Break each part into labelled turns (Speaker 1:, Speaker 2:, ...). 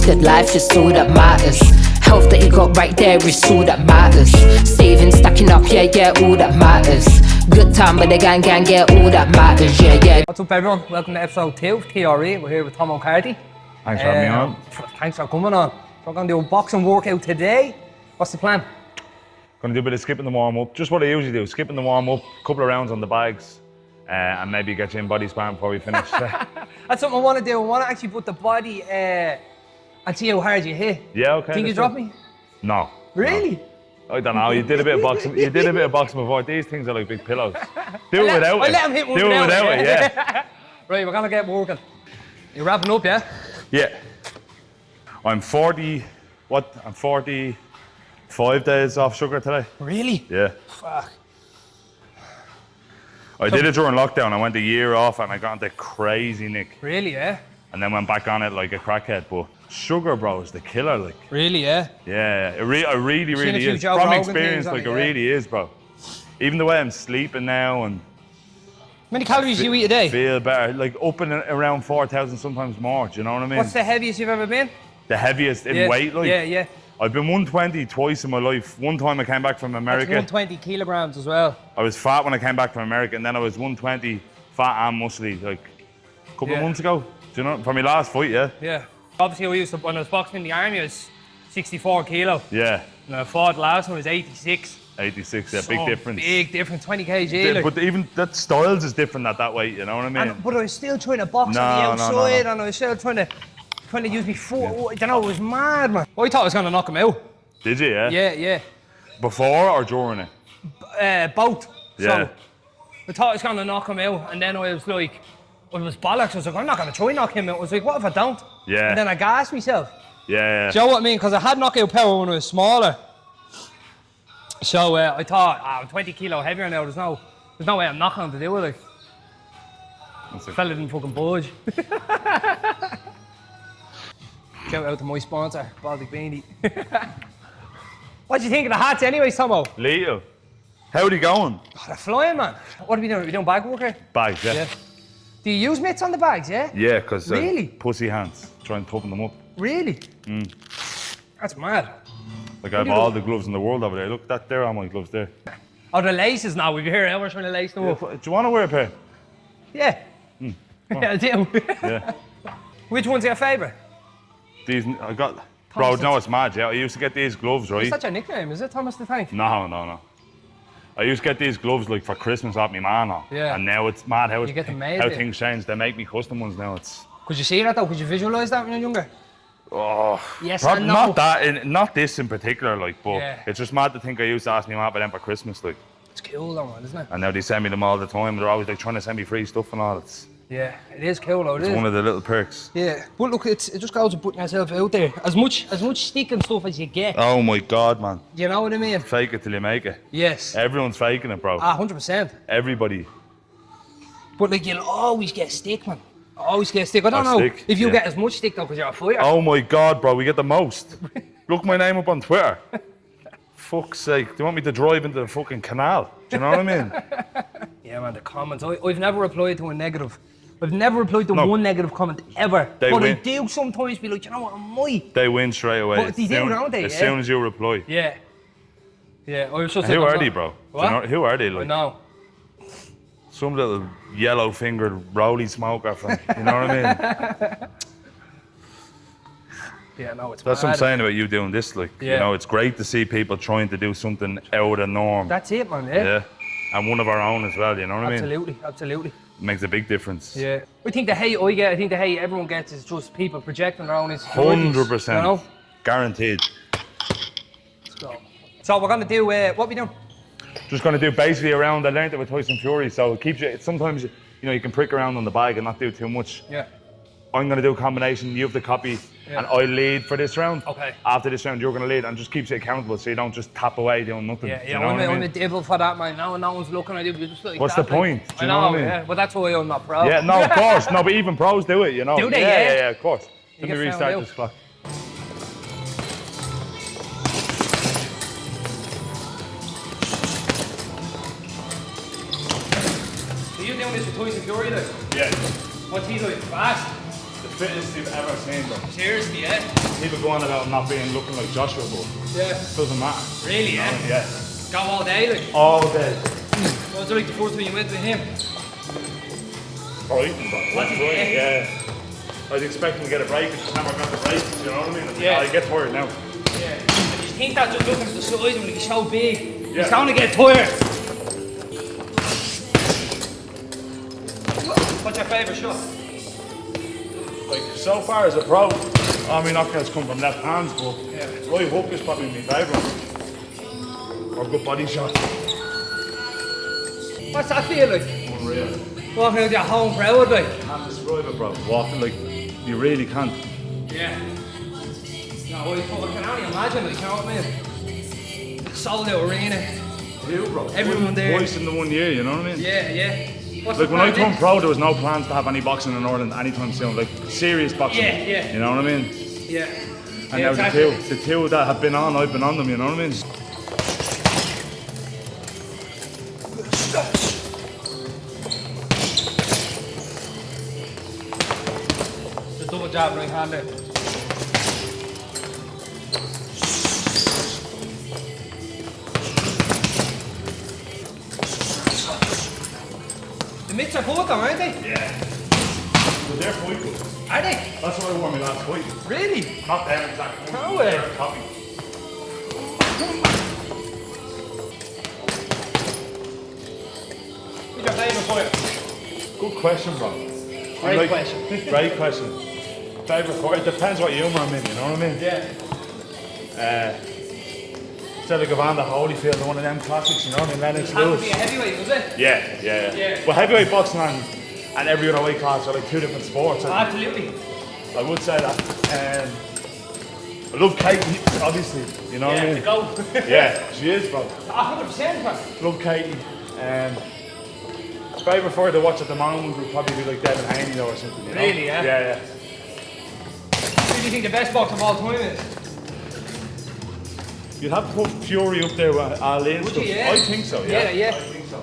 Speaker 1: good life is all that matters. Health that you got right there is all that matters. Saving, stacking up, yeah, all that matters. Good time with the gang, yeah, all that matters, yeah.
Speaker 2: What's up everyone, welcome to episode 2 of TRE. We're here with Thomas Carty.
Speaker 3: Thanks for having me on.
Speaker 2: Thanks for coming on. We're going to do a boxing workout today. What's the plan?
Speaker 3: Going to do a bit of skipping the warm-up. Just what I usually do, skipping the warm-up, couple of rounds on the bags, and maybe get you in body sparring before we finish.
Speaker 2: That's something I want to do. I want to actually put the body and see how hard you hit.
Speaker 3: Yeah, okay.
Speaker 2: Think you drop me?
Speaker 3: No.
Speaker 2: Really?
Speaker 3: No. I don't know, you did a bit of boxing. You did a bit of boxing before. These things are like big pillows. Do it without it.
Speaker 2: I let him hit one
Speaker 3: Do it without it, yeah.
Speaker 2: Right, we're going to get working. You're wrapping up, yeah?
Speaker 3: Yeah. I'm 45 days off sugar today.
Speaker 2: Really?
Speaker 3: Yeah.
Speaker 2: Fuck.
Speaker 3: I did it during lockdown. I went a year off and I got into crazy nick.
Speaker 2: Really, yeah?
Speaker 3: And then went back on it like a crackhead. But sugar, bro, is the killer. Like.
Speaker 2: Really, yeah?
Speaker 3: Yeah, it really is.
Speaker 2: Joe
Speaker 3: From
Speaker 2: Rogan
Speaker 3: experience, like it really is, bro. Even the way I'm sleeping now and.
Speaker 2: How many calories do you eat a day?
Speaker 3: Feel better, like up and around 4,000, sometimes more. Do you know what I mean?
Speaker 2: What's the heaviest you've ever been?
Speaker 3: The heaviest in weight, like.
Speaker 2: Yeah.
Speaker 3: I've been 120 twice in my life. One time I came back from America.
Speaker 2: That's 120 kilograms as well.
Speaker 3: I was fat when I came back from America, and then I was 120 fat and muscly like a couple of months ago. Do you know? For my last fight, yeah.
Speaker 2: Yeah. Obviously, when I was boxing in the army, I was 64 kilo.
Speaker 3: Yeah.
Speaker 2: And I fought last one, I was 86.
Speaker 3: 86, yeah, big difference.
Speaker 2: Big difference, 20 kg. Like.
Speaker 3: But even that styles is different at that weight, you know what I mean?
Speaker 2: But I was still trying to box on the outside, and I was still trying to use my foot. I don't know, it was mad, man. I thought I was going to knock him out.
Speaker 3: Did you, yeah?
Speaker 2: Yeah.
Speaker 3: Before or during it?
Speaker 2: Both.
Speaker 3: Yeah.
Speaker 2: So I thought I was going to knock him out, and then I was like, I was bollocks. I was like, I'm not going to try and knock him out. I was like, what if I don't?
Speaker 3: Yeah.
Speaker 2: And then I gassed myself.
Speaker 3: Yeah.
Speaker 2: Do you know what I mean? Because I had knockout power when I was smaller. So I thought, I'm 20 kilo heavier now. There's no way I'm not going to do it. Like, fella didn't fucking budge. Shout out to my sponsor, Baltic Beanie. What do you think of the hats anyways, Tomo?
Speaker 3: Leo, how are they going?
Speaker 2: Oh, they're flying, man. What are we doing? Are we doing bag work here?
Speaker 3: Bags, yeah.
Speaker 2: Do you use mitts on the bags, yeah?
Speaker 3: Yeah, because
Speaker 2: really?
Speaker 3: Pussy hands, try and toughen them up.
Speaker 2: Really? That's mad.
Speaker 3: Like I have all the gloves in the world over there. Look, there are my gloves there.
Speaker 2: Oh, the laces now. We've heard how we're trying to lace them up.
Speaker 3: Do you want to wear a pair?
Speaker 2: Yeah. Yeah, I do.
Speaker 3: Yeah.
Speaker 2: Which one's your favourite?
Speaker 3: These, I got, bro, no, it's mad, yeah. I used to get these gloves, right?
Speaker 2: Is that your nickname, is it, Thomas the Tank?
Speaker 3: No. I used to get these gloves like for Christmas off my man.
Speaker 2: Yeah.
Speaker 3: And now it's mad how things change. They make me custom ones now.
Speaker 2: Could you see that though? Could you visualise that when you're younger?
Speaker 3: Oh,
Speaker 2: yes and no.
Speaker 3: Not this in particular, like, but it's just mad to think I used to ask my mum for them for Christmas, like.
Speaker 2: It's cool though, man, isn't it?
Speaker 3: And now they send me them all the time. They're always like trying to send me free stuff and all.
Speaker 2: Yeah, it is cool though.
Speaker 3: It's one of the little perks.
Speaker 2: Yeah, but look, it just goes to putting yourself out there. As much stick and stuff as you get.
Speaker 3: Oh my God, man.
Speaker 2: You know what I mean?
Speaker 3: Fake it till you make it.
Speaker 2: Yes.
Speaker 3: Everyone's faking it, bro.
Speaker 2: 100%.
Speaker 3: Everybody.
Speaker 2: But like, you'll always get stick, man. Always get stick. I don't know if you get as much stick though because you're a fighter.
Speaker 3: Oh my God, bro, we get the most. Look my name up on Twitter. Fuck's sake, do you want me to drive into the fucking canal? Do you know what I mean?
Speaker 2: Yeah, man, the comments. I've never replied to a negative. I've never replied to one negative comment ever. I do sometimes be like, you know what, I might.
Speaker 3: They win straight away.
Speaker 2: But they do, don't they?
Speaker 3: As soon as you reply.
Speaker 2: Yeah. Yeah.
Speaker 3: Who are they, bro?
Speaker 2: What?
Speaker 3: Who are they, like?
Speaker 2: I know.
Speaker 3: Some little yellow-fingered rolly smoker from, you know what I mean?
Speaker 2: Yeah, no, it's
Speaker 3: That's what I'm saying about you doing this, like, you know, it's great to see people trying to do something out of the norm.
Speaker 2: That's it, man,
Speaker 3: Yeah. And one of our own as well, you know what I mean?
Speaker 2: Absolutely.
Speaker 3: It makes a big difference.
Speaker 2: Yeah. I think the hate I get, I think the hate everyone gets is just people projecting their own insecurities.
Speaker 3: 100%.
Speaker 2: You know?
Speaker 3: Guaranteed.
Speaker 2: Let's go. So we're going to do, what are we doing?
Speaker 3: Just going to do basically around, I learned it with Tyson Fury, so it keeps you, sometimes, you know, you can prick around on the bag and not do too much.
Speaker 2: Yeah.
Speaker 3: I'm going to do a combination, you have the copy, and I lead for this round.
Speaker 2: Okay.
Speaker 3: After this round, you're going to lead and just keeps you accountable so you don't just tap away doing nothing.
Speaker 2: Yeah,
Speaker 3: you know
Speaker 2: I'm a devil for that, man. No one's looking at you, you're just like
Speaker 3: what's the point?
Speaker 2: I know, yeah, but that's why I'm not pro.
Speaker 3: Yeah, no, of course. No, but even pros do it, you know.
Speaker 2: Do they?
Speaker 3: Yeah, of course. Let me
Speaker 2: get
Speaker 3: restart
Speaker 2: found
Speaker 3: this clock.
Speaker 2: Are you doing this with Tyson Fury, like?
Speaker 3: Yeah.
Speaker 2: What's he like? Fast?
Speaker 3: the fittest you've ever seen, bro.
Speaker 2: Seriously, yeah?
Speaker 3: People go on about not being looking like Joshua, but
Speaker 2: Yeah.
Speaker 3: doesn't matter.
Speaker 2: Really, yeah?
Speaker 3: Yeah.
Speaker 2: Go all day, like.
Speaker 3: All day.
Speaker 2: What was it like the first time you went with him?
Speaker 3: Frightened, bro.
Speaker 2: Was he?
Speaker 3: Yeah. I was expecting to get a break, but never got the break. You know what I mean?
Speaker 2: Yeah.
Speaker 3: I get tired now.
Speaker 2: Yeah. And you think that just looking at the size when he's so big,
Speaker 3: Yeah.
Speaker 2: he's going to get tired. What's your favourite shot?
Speaker 3: Like, so far as a pro, all my knockouts come from left hands, but right hook is probably my favourite. Or good body shot.
Speaker 2: What's that feel like?
Speaker 3: Unreal.
Speaker 2: Walking out your home proud, like.
Speaker 3: Can't describe it, bro. Walking like, you really can't.
Speaker 2: Yeah. No, I can only imagine, like, you know what I mean? Sold out arena.
Speaker 3: You, bro.
Speaker 2: Everyone there.
Speaker 3: Twice in the 1 year, you know what I mean?
Speaker 2: Yeah, yeah. What's
Speaker 3: Like
Speaker 2: the
Speaker 3: when I
Speaker 2: plan
Speaker 3: turned
Speaker 2: next?
Speaker 3: pro, there was no plans to have any boxing in Ireland anytime soon. Like serious boxing.
Speaker 2: Yeah, yeah.
Speaker 3: You know what I mean?
Speaker 2: Yeah.
Speaker 3: And
Speaker 2: Yeah,
Speaker 3: now
Speaker 2: exactly.
Speaker 3: the two that have been on, I've been on them. You know what I mean?
Speaker 2: The double jab right hander. The mitts are good though, aren't they?
Speaker 3: Yeah. But they're quite good.
Speaker 2: Are they?
Speaker 3: That's what I wore my last fight.
Speaker 2: Really?
Speaker 3: Not them exactly.
Speaker 2: No way.
Speaker 3: They're a copy.
Speaker 2: Who's your favourite fighter?
Speaker 3: Good question, bro.
Speaker 2: Great question.
Speaker 3: Great question. Favourite fight? It depends what humour I'm in. You know what I mean?
Speaker 2: Yeah.
Speaker 3: Celtic Warrior Holyfield, one of them classics. You know what I mean? Lennox
Speaker 2: Had to
Speaker 3: Lewis.
Speaker 2: be a heavyweight, was it?
Speaker 3: Yeah. But heavyweight boxing and every other weight class are like two different sports.
Speaker 2: Absolutely.
Speaker 3: I would say that. I love Katie, obviously. You know what I
Speaker 2: Yeah,
Speaker 3: mean?
Speaker 2: to go.
Speaker 3: Yeah, she is, bro.
Speaker 2: 100%, man.
Speaker 3: Love Katie. Favourite fighter to watch at the moment would probably be like Devin Haney though or something. You know?
Speaker 2: Really, yeah?
Speaker 3: Yeah.
Speaker 2: Who do you think the best boxer of all time is?
Speaker 3: You'd have to put Fury up there with Ali and
Speaker 2: Would
Speaker 3: stuff.
Speaker 2: you, yeah?
Speaker 3: I think so, yeah.
Speaker 2: Yeah.
Speaker 3: I think so.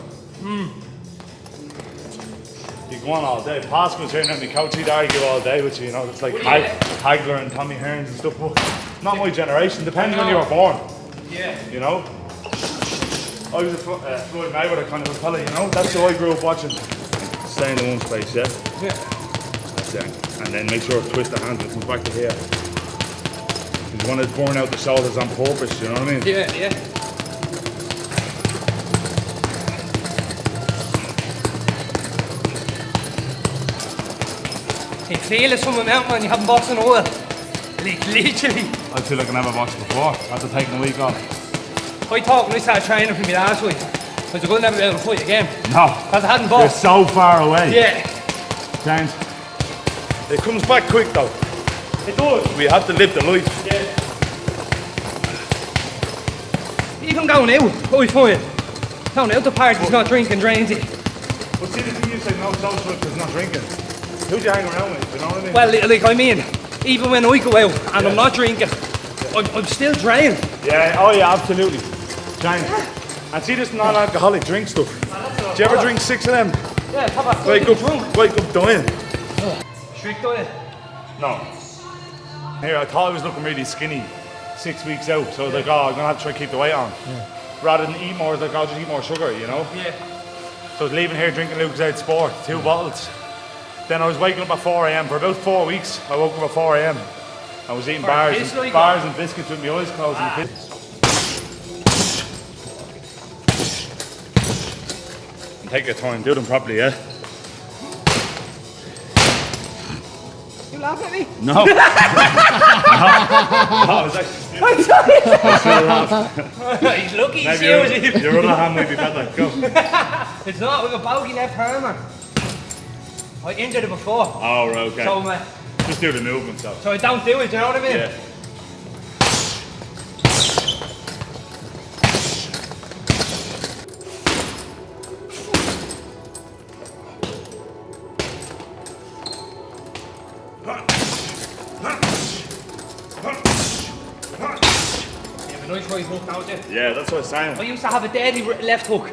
Speaker 3: You go on all day. Pascal's here now, my coach, he'd argue all day with you, you know. It's like
Speaker 2: Would you, yeah?
Speaker 3: Hagler and Tommy Hearns and stuff. But not my generation, depends when you were born,
Speaker 2: Yeah.
Speaker 3: you know. I was a Floyd Mayweather kind of a fella, you know. That's who I grew up watching. Stay in the one space, yeah?
Speaker 2: Yeah.
Speaker 3: That's it. And then make sure to twist the hand and it comes back to here. You want to burn out the shoulders on purpose, you know what I mean?
Speaker 2: Yeah, yeah. You feel it something out, man. You haven't boxed in a while. Like, literally.
Speaker 3: I feel like I never boxed before after taking a week off.
Speaker 2: I thought when I started training for me last week, I was going to never be able to fight again.
Speaker 3: No.
Speaker 2: Because I hadn't
Speaker 3: You're
Speaker 2: boxed.
Speaker 3: so far away.
Speaker 2: Yeah.
Speaker 3: James. It comes back quick though.
Speaker 2: It does.
Speaker 3: We have to live the life.
Speaker 2: Yeah. Even going out, I find going out to parties, not drinking, drains it.
Speaker 3: But see the thing you say no social because not drinking. Who do you hang around with? You know what I mean?
Speaker 2: Well, like I mean, even when I go out and I'm not drinking, I'm still drained.
Speaker 3: Yeah, oh yeah, absolutely. James. And see this non-alcoholic drink stuff. Do you ever drink 6 of them?
Speaker 2: Yeah, have a
Speaker 3: Wake
Speaker 2: fucking drunk.
Speaker 3: up dying.
Speaker 2: Strict diet.
Speaker 3: No. Here, I thought I was looking really skinny 6 weeks out, so I was like, oh, I'm gonna have to try to keep the weight on. Rather than eat more, I was like, I'll just eat more sugar, you know?
Speaker 2: Yeah.
Speaker 3: So I was leaving here drinking Luke's Out Sport, 2 bottles. Then I was waking up at 4 a.m. For about 4 weeks, I woke up at 4 a.m. I was eating
Speaker 2: For a
Speaker 3: bars
Speaker 2: piss,
Speaker 3: and,
Speaker 2: like
Speaker 3: bars and biscuits with my eyes closed
Speaker 2: Ah.
Speaker 3: and piss. And take your time, do them properly, yeah?
Speaker 2: You laughing at me?
Speaker 3: No. No, I was actually
Speaker 2: He's lucky he's
Speaker 3: maybe
Speaker 2: serious.
Speaker 3: your other hand might be better. Go.
Speaker 2: It's not, we've a bogey left hand, man. I injured it before.
Speaker 3: Oh, right, okay.
Speaker 2: So,
Speaker 3: Just do the movements though.
Speaker 2: so I don't do it, you know what I mean?
Speaker 3: Yeah.
Speaker 2: You have a nice right hook, don't you?
Speaker 3: Yeah, that's what I was saying.
Speaker 2: I used to have a deadly left hook.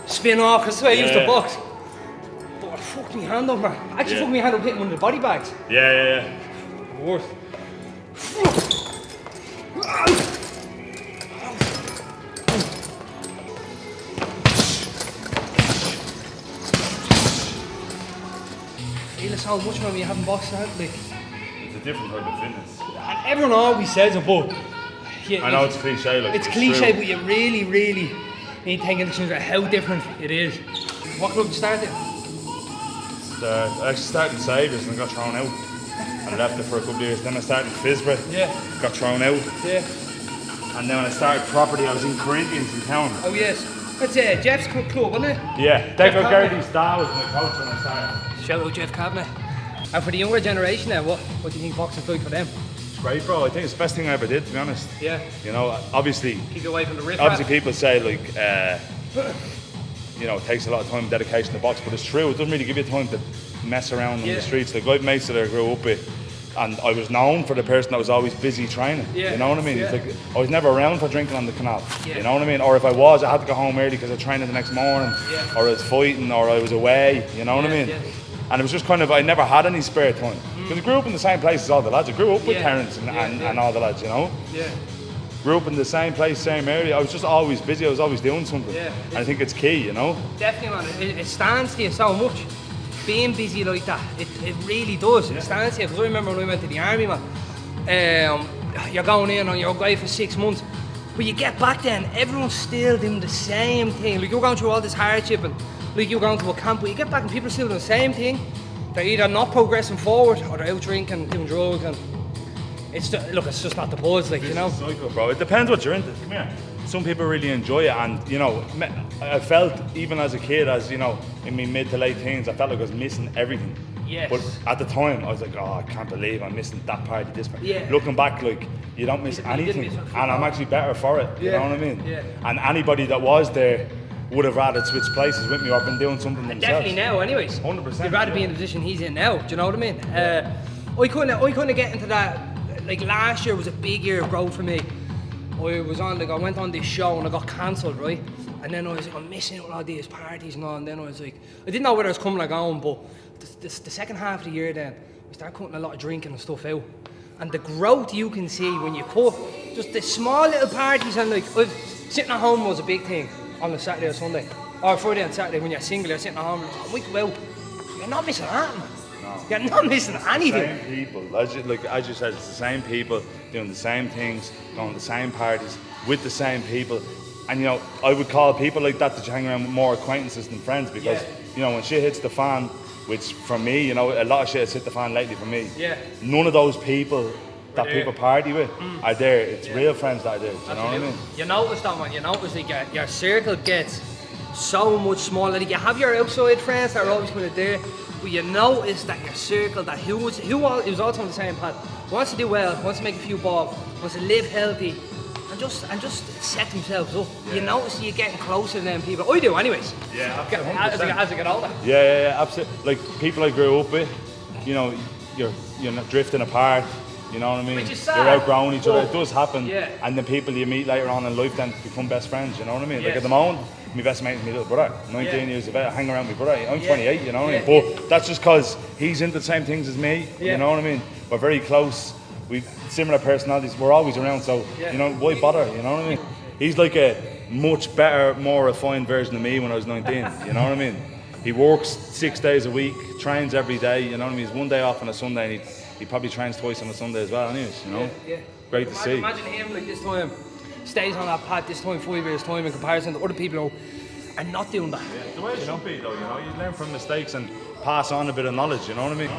Speaker 2: Spin off, because that's the way I used to
Speaker 3: Yeah.
Speaker 2: box. But fucked my hand up, man. Actually fucked my hand up hitting one of the body bags.
Speaker 3: Yeah.
Speaker 2: Worse. Feel it so much when you haven't boxed out, like.
Speaker 3: It's a different type of fitness.
Speaker 2: And everyone always says it, but
Speaker 3: I know it's cliche, like
Speaker 2: it's cliche,
Speaker 3: true.
Speaker 2: but you really need to take into consideration how different it is. What club did you start in?
Speaker 3: I actually started in Saviours and got thrown out. I left it for a couple of years. Then I started in Fisborough.
Speaker 2: Yeah.
Speaker 3: Got thrown out.
Speaker 2: Yeah.
Speaker 3: And then when I started property, I was in Corinthians in town.
Speaker 2: Oh yes. That's Jeff's club, isn't it?
Speaker 3: Yeah. David Gardy's dad was my coach when I started.
Speaker 2: Shout out Jeff Cabinet. And for the younger generation now, what do you think boxing's like for them?
Speaker 3: It's great, bro. I think it's the best thing I ever did, to be honest.
Speaker 2: Yeah.
Speaker 3: You know, obviously.
Speaker 2: Keep you away from the riff.
Speaker 3: Obviously, people say like, you know, it takes a lot of time and dedication to box, but it's true. It doesn't really give you time to mess around on the streets. Like I've mates that I grew up with, and I was known for the person that was always busy training.
Speaker 2: Yeah.
Speaker 3: You know what I mean?
Speaker 2: Yeah.
Speaker 3: It's like I was never around for drinking on the canal.
Speaker 2: Yeah.
Speaker 3: You know what I mean? Or if I was, I had to go home early because I trained the next morning, or I was fighting, or I was away. You know what I mean?
Speaker 2: Yeah.
Speaker 3: And it was just kind of, I never had any spare time. Because I grew up in the same place as all the lads. I grew up with Terence and all the lads, you know?
Speaker 2: Yeah.
Speaker 3: Grew up in the same place, same area. I was just always busy. I was always doing something.
Speaker 2: Yeah.
Speaker 3: And I think it's key, you know?
Speaker 2: Definitely, man. It stands to you so much. Being busy like that, it really does. It stands to you. Because I remember when I went to the army, man. You're going in and you're away for 6 months. But you get back then, everyone's still doing the same thing. Like you're going through all this hardship and like you're going to a camp, but you get back and people are still doing the same thing. They're either not progressing forward or they're out drinking, doing drugs, and it's just not the buzz, like, you know.
Speaker 3: Cycle, bro. It depends what you're into. Come here. Some people really enjoy it, and you know, I felt even as a kid, as you know, in my mid to late teens, I felt like I was missing everything.
Speaker 2: Yes.
Speaker 3: But at the time, I was like, oh, I can't believe I'm missing that party, this party.
Speaker 2: Yeah.
Speaker 3: Looking back, like you don't miss anything,
Speaker 2: miss it,
Speaker 3: and I'm actually better for it. You know what I mean?
Speaker 2: Yeah.
Speaker 3: And anybody that was there would have rather switched places with me or been doing something themselves.
Speaker 2: Definitely now, anyways.
Speaker 3: 100%.
Speaker 2: They'd rather be in the position he's in now. Do you know what I mean? I couldn't get into that. Like last year was a big year of growth for me. I went on this show and I got cancelled, right? And then I was like, I'm missing out all these parties and all. And then I was like, I didn't know whether I was coming or going, but the second half of the year then, we started cutting a lot of drinking and stuff out. And the growth you can see when you cut, just the small little parties, and like, sitting at home was a big thing on a Saturday or Sunday. Or Friday and Saturday when you're single, you're sitting at home, we go out. You're not missing that, man. No. You're not missing anything.
Speaker 3: Same people, as you said, it's the same people doing the same things, going to the same parties with the same people. And you know, I would call people like that you hang around with more acquaintances than friends, because you know, when shit hits the fan, which for me, you know, a lot of shit has hit the fan lately for me.
Speaker 2: Yeah.
Speaker 3: None of those people that people party with are there. It's real friends that are there. Do you know what I mean?
Speaker 2: You notice that, man. You notice like your circle gets so much smaller. Like you have your outside friends that are always kind of there, but you notice that your circle, that who was also on the same path, wants to do well, wants to make a few bob, wants to live healthy, and just set themselves up. Yeah. You notice you're getting closer to them people. I do, anyways.
Speaker 3: Yeah,
Speaker 2: as I get older.
Speaker 3: Yeah, absolutely. Like people I grew up with, you know, you're not drifting apart. You know what I mean?
Speaker 2: Which is sad.
Speaker 3: You're outgrowing each other. It does happen.
Speaker 2: Yeah.
Speaker 3: And the people you meet later on in life then become best friends. You know what I mean?
Speaker 2: Yes.
Speaker 3: Like at the moment, my best mate is my little brother. 19 years of age. I hang around with my brother. I'm 28. You know what I mean? But that's just because he's into the same things as me. You know what I mean? We're very close. We've similar personalities. We're always around. So you know, why bother? You know what I mean? He's like a much better, more refined version of me when I was 19. You know what I mean? He works 6 days a week, trains every day. You know what I mean? He's one day off on a Sunday, and he probably trains twice on a Sunday as well. Anyways, you know.
Speaker 2: Yeah.
Speaker 3: Great to see.
Speaker 2: Imagine him like this time, stays on that path this time, 5 years time, in comparison to other people who are not doing that.
Speaker 3: Yeah, the way it should be, though. You know, you learn from mistakes and pass on a bit of knowledge. You know what I mean?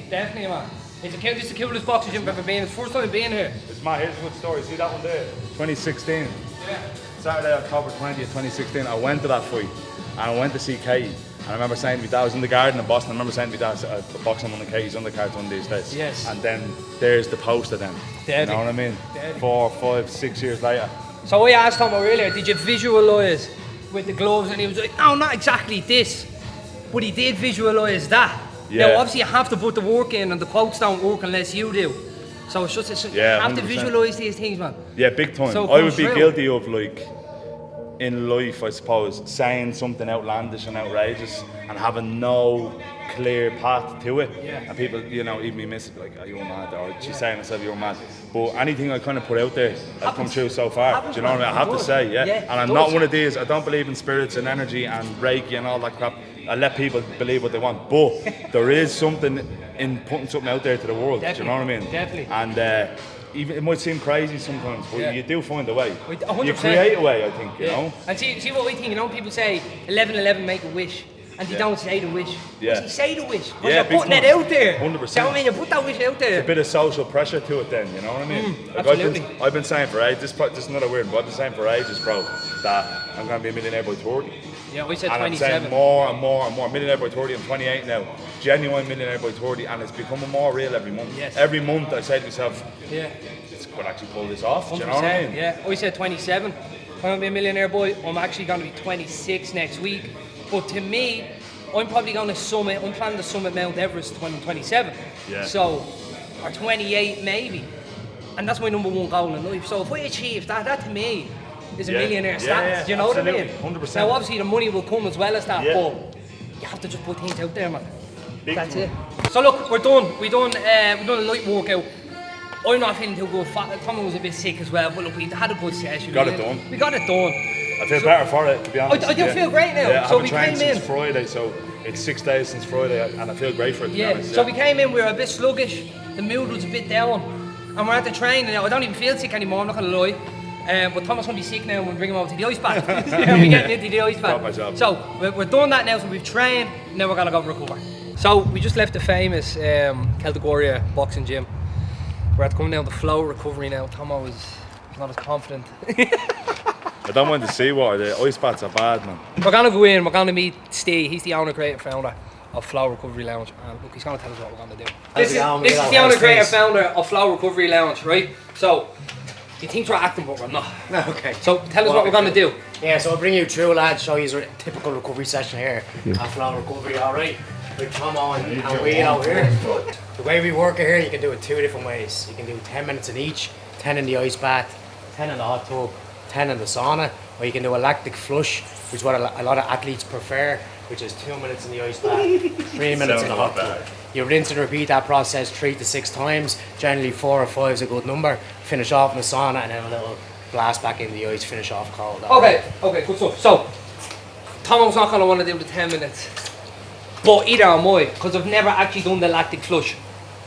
Speaker 2: Definitely, man. This is the coolest boxing gym I've ever been. It's the first time being here.
Speaker 3: It's Matt. Here's a good story. See that one there? 2016.
Speaker 2: Yeah.
Speaker 3: Saturday, October 20th, 2016. I went to that fight, and I went to see Katie. And I remember saying to my dad, I was in the garden in Boston. I remember saying to my dad, I'm boxing one of Katie's undercards one of these days.
Speaker 2: Yes.
Speaker 3: And then there's the poster then.
Speaker 2: Deadly.
Speaker 3: You know what I mean?
Speaker 2: Deadly.
Speaker 3: 4, 5, 6 years later.
Speaker 2: So I asked Tom earlier, did you visualise with the gloves? And he was like, no, not exactly this. But he did visualise that.
Speaker 3: Yeah.
Speaker 2: Now, obviously, you have to put the work in, and the quotes don't work unless you do. So it's just, you have to
Speaker 3: 100%.
Speaker 2: visualise these things, man.
Speaker 3: Yeah, big time.
Speaker 2: So
Speaker 3: I would be
Speaker 2: through.
Speaker 3: guilty of like, in life, I suppose, saying something outlandish and outrageous and having no clear path to it. And people, you know, even me missus like, "Are you mad?" Or she's saying herself, "You're mad." But anything I kind of put out there has come true so far. Do you know what I mean? I have to say, and I'm not one of these. I don't believe in spirits and energy and Reiki and all that crap. I let people believe what they want, but there is something in putting something out there to the world.
Speaker 2: Definitely,
Speaker 3: do you know what I mean?
Speaker 2: Definitely.
Speaker 3: And even it might seem crazy sometimes, but you do find a way.
Speaker 2: 100%.
Speaker 3: You create a way, I think. You know.
Speaker 2: And see what we think. You know, people say 11:11 make a wish. And they don't say the wish. You say the wish. Because you're putting it out there.
Speaker 3: 100%.
Speaker 2: You know what I mean? You put that wish out there.
Speaker 3: It's a bit of social pressure to it then, you know what I mean? Like
Speaker 2: absolutely.
Speaker 3: I've been saying for ages, this is another weird, but I've been saying for ages, bro, that I'm going to be a millionaire by 30.
Speaker 2: Yeah, we said
Speaker 3: and
Speaker 2: 27.
Speaker 3: I'm saying more and more and more. Millionaire by 30, I'm 28 now. Genuine millionaire by 30, and it's becoming more real every month.
Speaker 2: Yes.
Speaker 3: Every month I say to myself, it's could actually pull this off. Do you know what I mean?
Speaker 2: Yeah, we said 27. I'm going to be a millionaire boy. I'm actually going to be 26 next week. But to me, I'm probably going to summit, I'm planning to summit Mount Everest when I'm 27.
Speaker 3: Yeah.
Speaker 2: So, or 28 maybe. And that's my number one goal in life. So if we achieve that, that to me is a millionaire status. You know what I mean?
Speaker 3: 100%.
Speaker 2: Now obviously the money will come as well as that, but you have to just put things out there, man. That's it. So look, we're done. We've done a light workout. I'm not feeling too good. Thomas was a bit sick as well, but look, we had a good session.
Speaker 3: We got it done.
Speaker 2: I
Speaker 3: feel better for it, to be honest.
Speaker 2: I do feel great now.
Speaker 3: Yeah,
Speaker 2: so
Speaker 3: I haven't trained since Friday, so it's 6 days since Friday, and I feel great for it, to be honest.
Speaker 2: So we came in, we were a bit sluggish, the mood was a bit down, and we're at the train, and I don't even feel sick anymore, I'm not going to lie. But Thomas won't be sick now, and we'll bring him over to the ice bath. We're getting into the ice bath.
Speaker 3: Got my job.
Speaker 2: So we're done that now, so we've trained, now we're going to go recover. So we just left the famous Celtic Warrior boxing gym. We're at coming down the flow recovery now. Tomo was not as confident.
Speaker 3: I don't want the seawater, the ice baths are bad, man.
Speaker 2: We're going to go in, we're going to meet Steve. He's the owner, creator, founder of Flow Recovery Lounge. And look, he's going to tell us what we're going to do. This is the owner, creator, founder of Flow Recovery Lounge, right? So, you think we're acting, but we're not.
Speaker 4: Okay.
Speaker 2: So, tell us what we're going to do.
Speaker 4: Yeah, so I'll bring you through, lads, show you a typical recovery session here at Flow Recovery, alright? With Tomo and Will out here. The way we work it here, you can do it 2 different ways. You can do 10 minutes in each, 10 in the ice bath, 10 in the hot tub, 10 in the sauna, or you can do a lactic flush, which is what a lot of athletes prefer, which is 2 minutes in the ice bath, 3 minutes in the hot tub. You rinse and repeat that process 3 to 6 times. Generally 4 or 5 is a good number. Finish off in the sauna and then a little blast back in the ice, finish off cold.
Speaker 2: Okay, good stuff. So, Tomo's not going to want to do the 10 minutes. But either am I, because I've never actually done the lactic flush.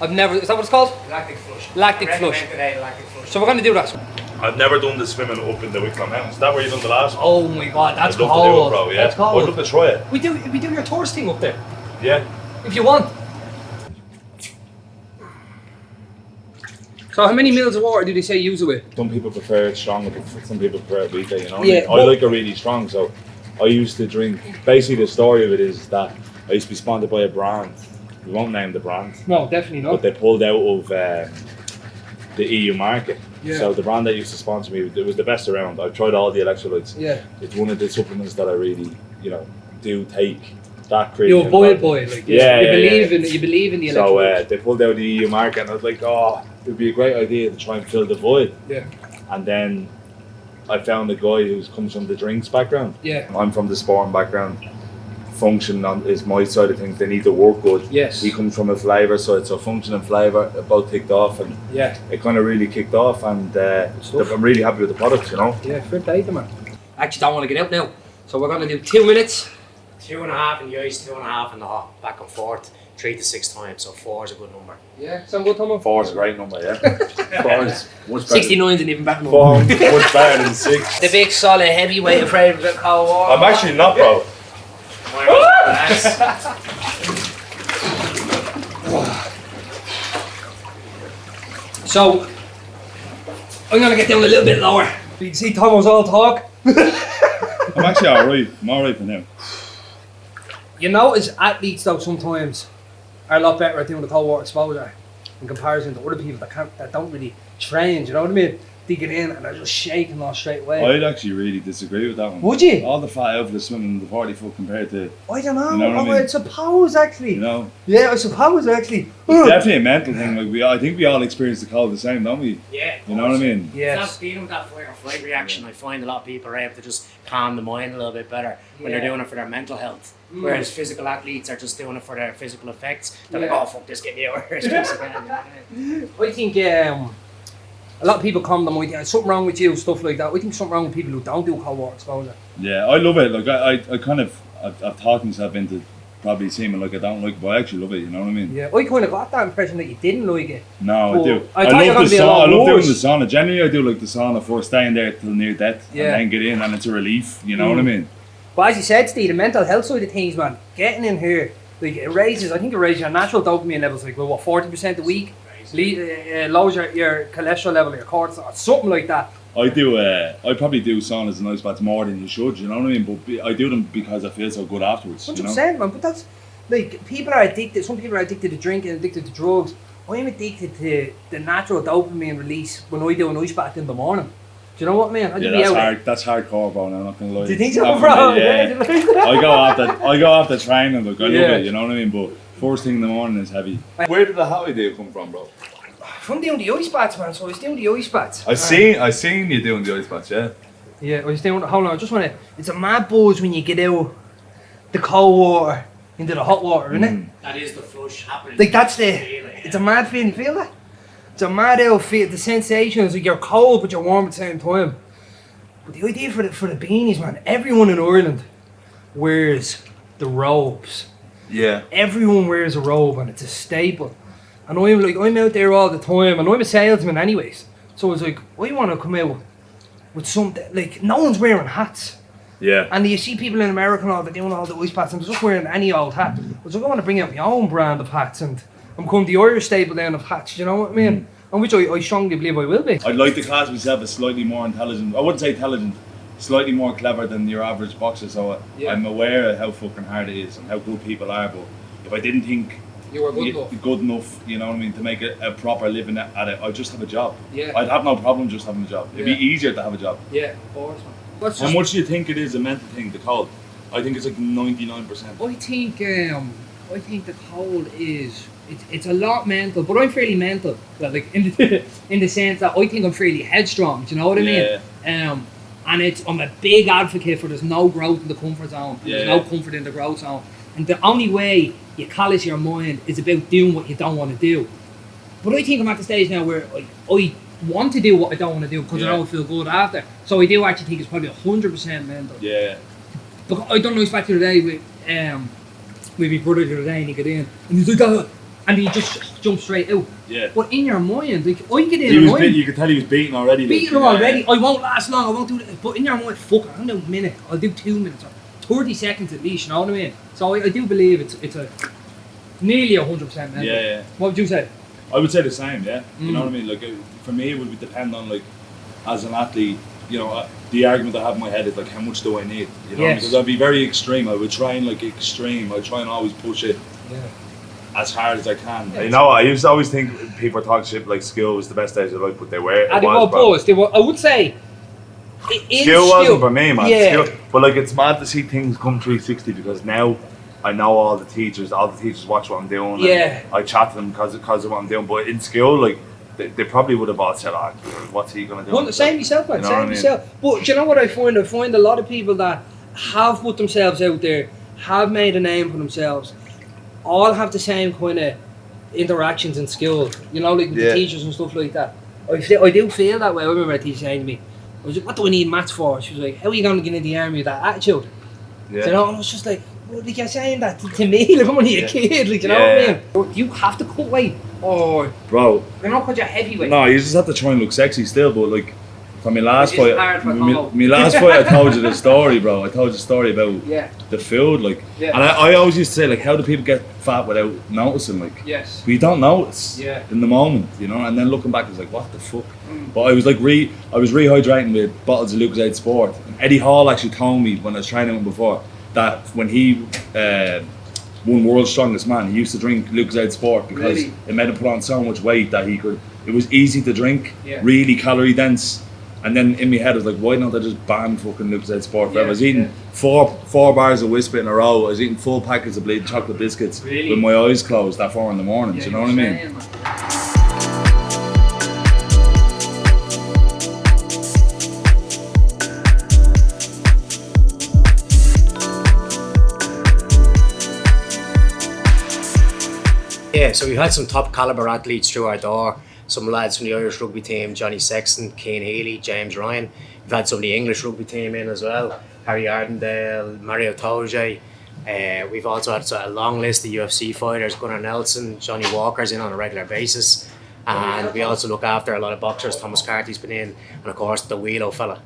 Speaker 2: Is that what it's called?
Speaker 4: Lactic flush.
Speaker 2: Lactic flush.
Speaker 4: Today, lactic flush.
Speaker 2: So we're going to do that.
Speaker 3: I've never done the swimming up in the Wicklow Mountains. Is that where you done the last one?
Speaker 2: Oh my god, that's
Speaker 3: I'd love
Speaker 2: cold.
Speaker 3: to do it, bro, yeah.
Speaker 2: That's cold.
Speaker 3: I'd love to try it.
Speaker 2: We do your tours thing up there.
Speaker 3: Yeah.
Speaker 2: If you want. So how many mils of water do they say use it with?
Speaker 3: Some people prefer it stronger, but some people prefer it weaker, you know what
Speaker 2: Yeah,
Speaker 3: I mean? I like it really strong, so I used to drink. Basically the story of it is that I used to be sponsored by a brand. We won't name the brand.
Speaker 2: No, definitely not.
Speaker 3: But they pulled out of the EU market.
Speaker 2: Yeah.
Speaker 3: So the brand that used to sponsor me, it was the best around. I've tried all the electrolytes.
Speaker 2: Yeah.
Speaker 3: It's one of the supplements that I really, do take. That creatine.
Speaker 2: You're a boy, like you believe in the electrolytes.
Speaker 3: So they pulled out the EU market, and I was like, oh, it would be a great idea to try and fill the void.
Speaker 2: Yeah.
Speaker 3: And then I found a guy who comes from the drinks background.
Speaker 2: Yeah.
Speaker 3: I'm from the sporting background. Function is my side of things. They need to work good.
Speaker 2: Yes.
Speaker 3: He comes from a flavour side, so function and flavour both ticked off, and it kind of really kicked off. And I'm really happy with the product,
Speaker 2: Yeah, fair play to man. I actually don't want to get out now, so we're going to do 2 minutes.
Speaker 4: 2.5 in the ice, 2.5 in the hot, back and forth, 3 to 6 times. So 4 is a good number.
Speaker 2: Yeah, sound good, Tomo?
Speaker 3: 4 is a great number, yeah. 4 is much better.
Speaker 2: 69 is an even better number.
Speaker 3: 4 much better than 6.
Speaker 2: The big, solid, heavyweight afraid of the cold water.
Speaker 3: I'm actually not, bro.
Speaker 2: So, I'm going to get down a little bit lower. You can see Tomo's all talk.
Speaker 3: I'm actually alright. I'm alright for now.
Speaker 2: You notice athletes though sometimes are a lot better at doing the cold water exposure in comparison to other people that don't really train, you know what I mean? they get in and they're just shaking off straight away.
Speaker 3: I'd actually really disagree with that one.
Speaker 2: Would you?
Speaker 3: All the fat outfit swimming in the 40 foot compared to,
Speaker 2: I don't know.
Speaker 3: You know what I mean?
Speaker 2: I suppose actually.
Speaker 3: you know,
Speaker 2: Yeah, I suppose actually.
Speaker 3: it's definitely a mental thing. Like I think we all experience the cold the same, don't we?
Speaker 4: Yeah.
Speaker 3: You know what I mean?
Speaker 2: Yes.
Speaker 4: Stop dealing with that fight or flight reaction. I find a lot of people are able to just calm the mind a little bit better when they're
Speaker 2: Yeah.
Speaker 4: doing it for their mental health. Whereas physical athletes are just doing it for their physical effects. They're like,
Speaker 2: Yeah.
Speaker 4: oh fuck this, get me out here.
Speaker 2: I think a lot of people come to them, there's something wrong with you, stuff like that. I think something wrong with people who don't do cold water exposure.
Speaker 3: Yeah, I love it. Like I kind of, I've talked myself into probably seeming like I don't like it, but I actually love it. You know what I mean?
Speaker 2: Yeah, I kind of got that impression that you didn't like it.
Speaker 3: No,
Speaker 2: But
Speaker 3: I do.
Speaker 2: I thought you were
Speaker 3: love
Speaker 2: gonna
Speaker 3: the
Speaker 2: be a
Speaker 3: sauna.
Speaker 2: lot
Speaker 3: I love doing
Speaker 2: worse.
Speaker 3: the sauna. Generally, I do like the sauna for staying there till near death,
Speaker 2: Yeah.
Speaker 3: and then get in, and it's a relief. You know what I mean?
Speaker 2: But as you said, Steve, the mental health side of things, man, getting in here, like it raises your natural dopamine levels, like, well, what, 40% a week? Lowers your cholesterol level, your cortisol, something like that.
Speaker 3: I do. I probably do saunas and ice baths more than you should. You know what I mean? But I do them because I feel so good afterwards. You know?
Speaker 2: 100%, man, but that's, like, people are addicted, some people are addicted to drinking, addicted to drugs. I'm addicted to the natural dopamine release when I do an ice bath in the morning. Do you know what I mean?
Speaker 3: Yeah, that's hard. That's hardcore, bro. I'm not gonna lie.
Speaker 2: Do you think so,
Speaker 3: Not
Speaker 2: bro?
Speaker 3: gonna- Yeah.
Speaker 2: Yeah.
Speaker 3: I go after training. Like I
Speaker 2: Yeah.
Speaker 3: love it. You know what I mean? But first thing in the morning is heavy. Where did the hat idea come from, bro?
Speaker 2: From doing the ice baths, man, so I was doing the ice baths.
Speaker 3: I seen you doing the ice baths. Yeah.
Speaker 2: Yeah, I was doing, hold on, I just want to, it's a mad buzz when you get out the cold water into the hot water, isn't it?
Speaker 4: That is the flush happening.
Speaker 2: Like that's the,
Speaker 4: Feeling,
Speaker 2: it's a mad feeling, you feel that? It's a mad outfit, the sensation is like you're cold but you're warm at the same time. But the idea for the beanies, man, everyone in Ireland wears the robes.
Speaker 3: Yeah.
Speaker 2: Everyone wears a robe and it's a staple. And I'm out there all the time and I'm a salesman anyways. So it's like, I want to come out with something, like no one's wearing hats.
Speaker 3: Yeah.
Speaker 2: And you see people in America and all, they're doing all the ice baths and they're just wearing any old hat. I was like, I want to bring out my own brand of hats and I'm becoming the Irish staple down of hats, you know what I mean? And which I strongly believe I will be.
Speaker 3: I'd like to class myself as slightly more intelligent. I wouldn't say intelligent, slightly more clever than your average boxer. So
Speaker 2: Yeah.
Speaker 3: I'm aware of how fucking hard it is and how good people are. But if I didn't think
Speaker 2: You were good enough.
Speaker 3: good enough, you know what I mean, to make a proper living at it, I'd just have a job.
Speaker 2: Yeah.
Speaker 3: I'd have no problem just having a job. It'd
Speaker 2: Yeah.
Speaker 3: be easier to have a job.
Speaker 2: Yeah, of course, man. What's
Speaker 3: How much do you think it is a mental thing, the cold? I think it's like 99%.
Speaker 2: I think the cold is it's a lot mental, but I'm fairly mental. Like in the sense that I think I'm fairly headstrong. Do you know what I mean? And I'm a big advocate for there's no growth in the comfort zone. There's no comfort in the growth zone. And the only way you callous your mind is about doing what you don't want to do. But I think I'm at the stage now where I want to do what I don't want to do because I don't feel good after. So I do actually think it's probably 100% mental.
Speaker 3: Yeah.
Speaker 2: But I don't know, it's back to the day with my brother the other day and he got in and he's like, oh, and he just jumped straight out.
Speaker 3: Yeah.
Speaker 2: But in your mind, like, I get in and I'm
Speaker 3: You could tell he was beaten already.
Speaker 2: beating him already. I won't last long, I won't do that. But in your mind, fuck it, I'll do a minute, I'll do 2 minutes or 30 seconds at least, you know what I mean? So I do believe it's a nearly 100% mental.
Speaker 3: Yeah.
Speaker 2: What would you say?
Speaker 3: I would say the same, yeah. You know what I mean? Like, for me, it would depend on, like, as an athlete, you know, the argument I have in my head is, like, how much do I need? You know,
Speaker 2: Yes.
Speaker 3: because I'd be very extreme. I would try and, like, extreme. I try and always push it
Speaker 2: Yeah.
Speaker 3: as hard as I can.
Speaker 2: Yeah.
Speaker 3: You know, I used to always think people talk shit, like, skill was the best days of life, but they were.
Speaker 2: I would say,
Speaker 3: Skill wasn't for me, man.
Speaker 2: Yeah.
Speaker 3: Skill, but, like, it's mad to see things come 360 because now I know all the teachers watch what I'm doing.
Speaker 2: Yeah.
Speaker 3: And I chat to them because of what I'm doing. But in skill, like, they probably would have all said, oh, what's he going to do?
Speaker 2: Well, same yourself, man.
Speaker 3: You know
Speaker 2: Same
Speaker 3: what I mean?
Speaker 2: yourself. But do you know what I find? I find a lot of people that have put themselves out there, have made a name for themselves, all have the same kind of interactions and skills. You know, like with the teachers and stuff like that. I do feel that way. I remember a teacher saying to me, I was like, what do I need maths for? She was like, how are you going to get in the army with that attitude?
Speaker 3: Yeah.
Speaker 2: You know, and I was just like, well, like you're saying that to me, like I'm only a kid, like, you know what I mean? Do you have to cut weight? Or,
Speaker 3: Bro,
Speaker 2: you know, because you're heavyweight.
Speaker 3: no, you just have to try and look sexy still. But, like, for my last
Speaker 2: Which is
Speaker 3: fight,
Speaker 2: hard for
Speaker 3: my
Speaker 2: Tomo.
Speaker 3: last fight, I told you the story, bro. I told you the story about
Speaker 2: Yeah.
Speaker 3: the food, like,
Speaker 2: Yeah.
Speaker 3: and I always used to say, like, how do people get fat without noticing, like,
Speaker 2: Yes.
Speaker 3: but you don't notice
Speaker 2: Yeah.
Speaker 3: in the moment, you know, and then looking back, it's like, what the fuck? But I was like, I was rehydrating with bottles of Lucozade Sport. And Eddie Hall actually told me when I was training him before that when he one world's strongest man. He used to drink Lucozade Sport because
Speaker 2: Really?
Speaker 3: it made him put on so much weight that he could. It was easy to drink,
Speaker 2: Yeah.
Speaker 3: really calorie dense. And then in my head I was like, why don't I just ban fucking Lucozade Sport forever? I was eating four bars of Whispit in a row. I was eating full packets of bleeding chocolate biscuits with my eyes closed at 4 in the morning. Do you know what I mean?
Speaker 4: Yeah, so we've had some top caliber athletes through our door. Some lads from the Irish rugby team, Johnny Sexton, Cian Healy, James Ryan. We've had some of the English rugby team in as well, Harry Ardendale, Mario Toge. We've also had a long list of UFC fighters, Gunnar Nelson, Johnny Walker's in on a regular basis. And we also look after a lot of boxers. Thomas Carty's been in, and of course the Wheelo fella.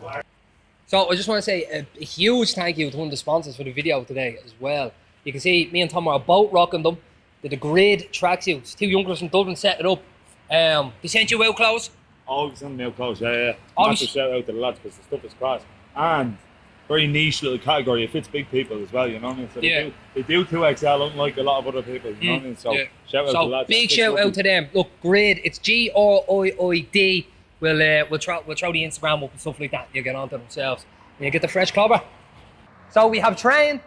Speaker 2: So I just want to say a huge thank you to one of the sponsors for the video today as well. You can see me and Tom are both rocking them. They're the Griid tracksuits. 2 youngsters from Dublin set it up. They sent you out clothes?
Speaker 3: Oh, it's on the clothes, yeah.
Speaker 2: Obviously-
Speaker 3: Massive shout out to the lads because the stuff is class. And very niche little category. It fits big people as well, you know what I mean? So
Speaker 2: Yeah.
Speaker 3: they do 2XL unlike a lot of other people, you know what I mean? So shout out to the lads.
Speaker 2: Big
Speaker 3: It's
Speaker 2: shout
Speaker 3: lovely.
Speaker 2: out to them. Look, Griid, it's GRIID. We'll throw the Instagram up and stuff like that. You get onto themselves and you get the fresh clobber. So we have trained,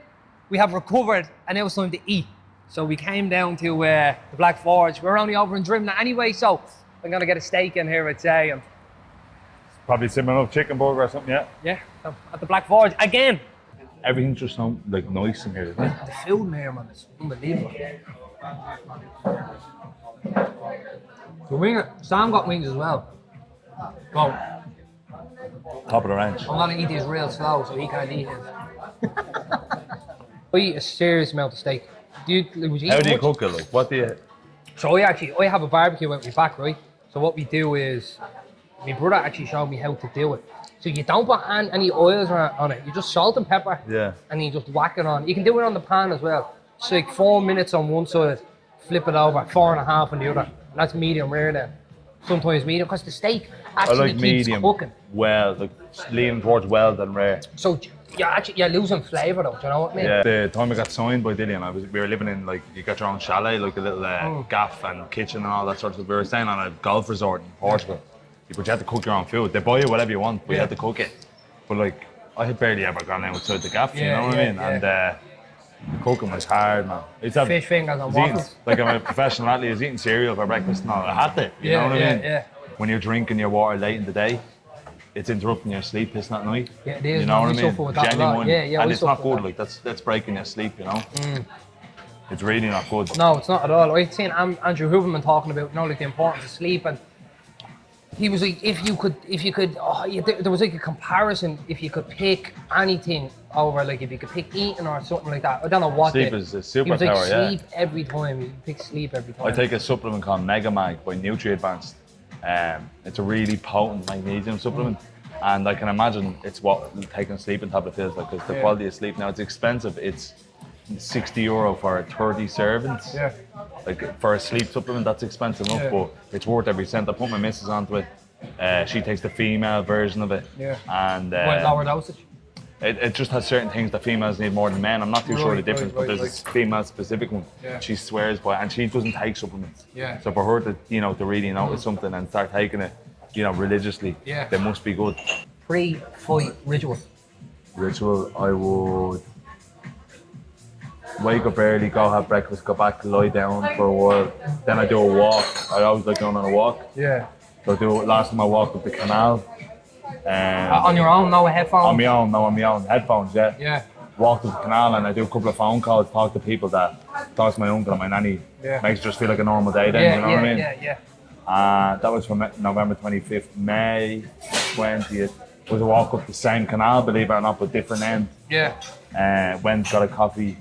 Speaker 2: we have recovered, and now it's time to eat. So we came down to the Black Forge. We're only over in Drimna anyway, so I'm gonna get a steak in here, I'd say. And
Speaker 3: Probably similar enough chicken burger or something, yeah.
Speaker 2: yeah, at the Black Forge again.
Speaker 3: Everything's just so like nice in here, isn't it?
Speaker 2: The food in here, man, is unbelievable. The winger, Sam got wings as well. Go.
Speaker 3: Top of the range.
Speaker 2: I'm gonna eat these real slow, so he can't eat his. I eat a serious amount of steak.
Speaker 3: How do you cook it? Like, what do you?
Speaker 2: So I have a barbecue out my back, right? So what we do is, my brother actually showed me how to do it. So you don't put any oils on it. You just salt and pepper.
Speaker 3: Yeah.
Speaker 2: And you just whack it on. You can do it on the pan as well. It's like 4 minutes on one side, flip it over, 4.5 on the other. And that's medium rare then. Sometimes medium, because the steak
Speaker 3: I
Speaker 2: actually
Speaker 3: like
Speaker 2: keeps
Speaker 3: medium,
Speaker 2: cooking.
Speaker 3: well, like leaning towards well than rare.
Speaker 2: So you're losing flavour though, do you know what I mean?
Speaker 3: Yeah. The time I got signed by Dillian, we were living in like, you got your own chalet, like a little gaff and kitchen and all that sort of stuff. We were staying on a golf resort in Portugal, but you had to cook your own food. They buy you whatever you want, but you had to cook it. But like, I had barely ever gone outside the gaff, you know what I mean?
Speaker 2: Yeah.
Speaker 3: And the cooking was hard, man. It's
Speaker 2: Fish fingers and waffles.
Speaker 3: like I'm a professional athlete, I was eating cereal for breakfast and all. I had to, you know what I mean?
Speaker 2: Yeah.
Speaker 3: When you're drinking your water late in the day, it's interrupting your sleep pissing at night.
Speaker 2: Yeah, it is.
Speaker 3: You know
Speaker 2: man.
Speaker 3: what
Speaker 2: We
Speaker 3: I mean?
Speaker 2: suffer with that a lot.
Speaker 3: Genuine.
Speaker 2: Yeah,
Speaker 3: And
Speaker 2: we
Speaker 3: it's not
Speaker 2: suffer
Speaker 3: good,
Speaker 2: with
Speaker 3: like that's breaking your sleep, you know? It's really not good.
Speaker 2: that. No, it's not at all. I've seen Andrew Huberman talking about, like the importance of sleep, and he was like, if you could, there was like a comparison. If you could pick anything over, like if you could pick eating or something like that. I don't know what.
Speaker 3: Sleep is a
Speaker 2: He was like,
Speaker 3: superpower, yeah.
Speaker 2: sleep every time. You pick sleep every time.
Speaker 3: I take a supplement called Mega Mag by Nutri-Advanced. It's a really potent magnesium supplement. And I can imagine it's what taking a sleeping tablet feels like, because the quality of sleep now, it's expensive. It's €60 for 30 servings.
Speaker 2: Yeah.
Speaker 3: Like for a sleep supplement, that's expensive enough, but it's worth every cent. I put my missus onto it. She takes the female version of it.
Speaker 2: Yeah.
Speaker 3: And
Speaker 2: Quite lower dosage.
Speaker 3: it just has certain things that females need more than men. I'm not too sure the difference, but there's a female specific one.
Speaker 2: Yeah.
Speaker 3: She swears by, and she doesn't take supplements.
Speaker 2: Yeah.
Speaker 3: So for her to really notice something and start taking it, religiously, they must be good.
Speaker 2: Pre-fight ritual.
Speaker 3: Ritual, I would wake up early, go have breakfast, go back, lie down for a while. Then I do a walk. I always like going on a walk.
Speaker 2: Yeah.
Speaker 3: So last time I walked up the canal.
Speaker 2: On your own, no headphones.
Speaker 3: On my own, headphones, yeah.
Speaker 2: Yeah.
Speaker 3: Walk up the canal and I do a couple of phone calls, talk to people that talk to my uncle and my nanny.
Speaker 2: Yeah.
Speaker 3: Makes it just feel like a normal day then, you know what I mean?
Speaker 2: Yeah.
Speaker 3: That was from November 25th. May 20th was a walk up the same canal, believe it or not, but different end.
Speaker 2: Yeah.
Speaker 3: Went, got a coffee,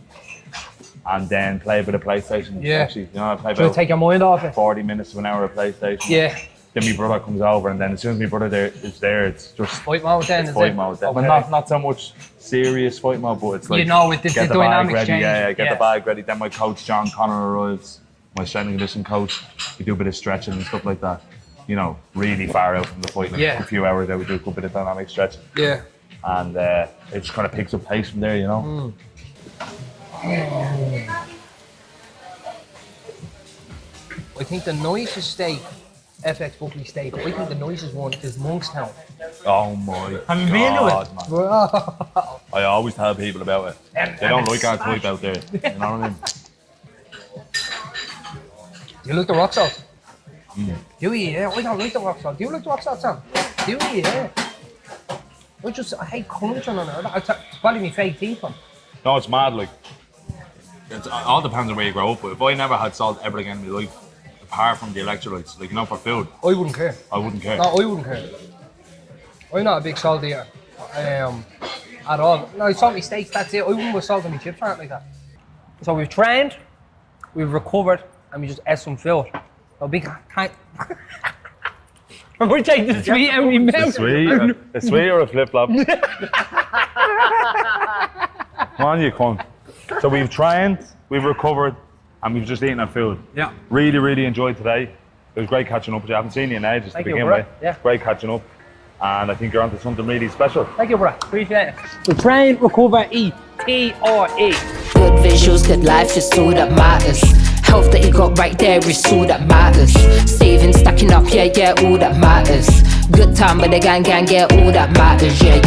Speaker 3: and then played with a PlayStation.
Speaker 2: Yeah.
Speaker 3: Actually, I played
Speaker 2: Try to
Speaker 3: about
Speaker 2: take your mind off it.
Speaker 3: 40 minutes to an hour of PlayStation.
Speaker 2: Yeah.
Speaker 3: Then my brother comes over, and then as soon as my brother is there, it's just
Speaker 2: Fight mode then,
Speaker 3: it's
Speaker 2: is
Speaker 3: fight
Speaker 2: it?
Speaker 3: mode.
Speaker 2: Okay.
Speaker 3: Well, not so much serious fight mode, but it's like
Speaker 2: with the
Speaker 3: get the
Speaker 2: dynamics
Speaker 3: bag ready.
Speaker 2: change.
Speaker 3: Yeah, get the bag ready. Then my coach John Connor arrives, my strength and conditioning coach. We do a bit of stretching and stuff like that. Really far out from the fight, like a few hours there. We do a good bit of dynamic stretching.
Speaker 2: Yeah.
Speaker 3: And it just kind of picks up pace from there,
Speaker 2: I think the nicest steak, FX Buckley steak, I think the nicest one is Monkstown.
Speaker 3: Oh my
Speaker 4: Have you been to
Speaker 3: God,
Speaker 4: it?
Speaker 3: man.
Speaker 2: Wow.
Speaker 3: I always tell people about it. They don't like our type out there. You know what I mean?
Speaker 2: Do you like the rock salt? Do you? Yeah, I don't like the rock salt. Do you like the rock salt, Sam? Do you? Yeah. I hate crunching on it. It's probably my fake teeth on.
Speaker 3: No, it's mad. Like, it all depends on where you grow up. But if I never had salt ever again in my life, apart from the electrolytes, like, you know, for food,
Speaker 2: I wouldn't care.
Speaker 3: I wouldn't care.
Speaker 2: No, I wouldn't care. I'm not a big salt eater. At all. No, I salt my steaks, that's it. I wouldn't put salt on my chips or anything like that. So we've trained, we've recovered, and we just ate some food. So big thank. We're taking the sweet out of my mouth.
Speaker 3: A sweet or a flip flop? Come on, you cunt. So we've trained, we've recovered, and we've just eaten our food.
Speaker 2: Yeah.
Speaker 3: Really, really enjoyed today. It was great catching up with you. I haven't seen you in ages to begin
Speaker 2: bro.
Speaker 3: with.
Speaker 2: Yeah.
Speaker 3: Great catching up. And I think you're onto something really special.
Speaker 2: Thank you, bro. Appreciate it. So train, recover, eat. TRE.
Speaker 1: Good visuals, good life is all that matters. Health that you got right there is all that matters. Saving, stacking up, yeah, all that matters. Good time, but the gang, yeah, all that matters, yeah.